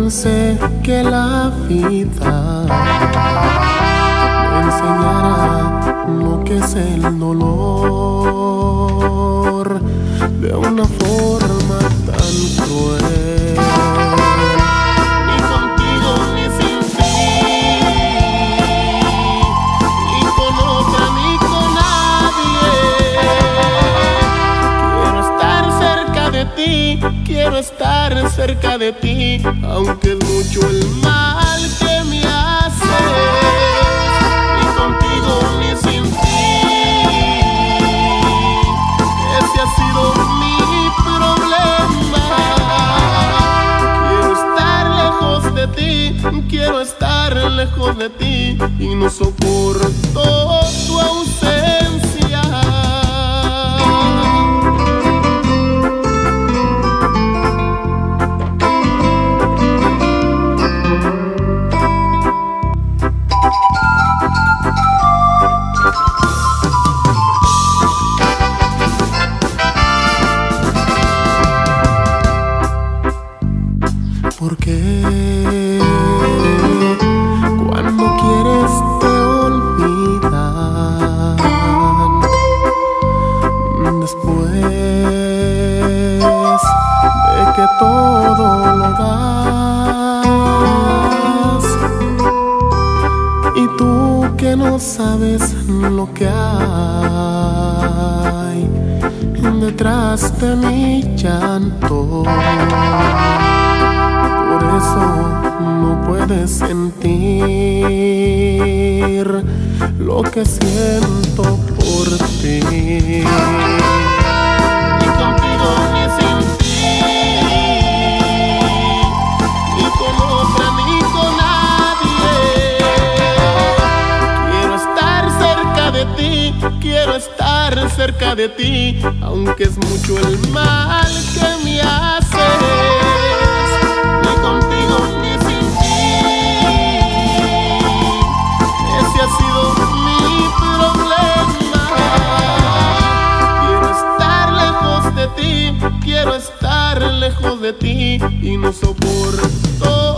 pensé que la vida me enseñara lo que es el dolor de una forma tan cruel. Ni contigo ni sin ti, ni con otra ni con nadie. Quiero estar cerca de ti, quiero estar cerca de ti, aunque es mucho el mal que me haces. Ni contigo ni sin ti, ese ha sido mi problema. Quiero estar lejos de ti, quiero estar lejos de ti, y no soporto tu ausencia. Porque cuando quieres te olvidan, después de que todo lo das, y tú que no sabes lo que hay detrás de mi llanto. Por eso no puedes sentir lo que siento por ti. Ni contigo ni sin ti, ni con otra ni con nadie. Quiero estar cerca de ti, quiero estar cerca de ti, aunque es mucho el mal que me haces. Ni contigo ni sin ti, ese ha sido mi problema. Quiero estar lejos de ti, quiero estar lejos de ti, y no soporto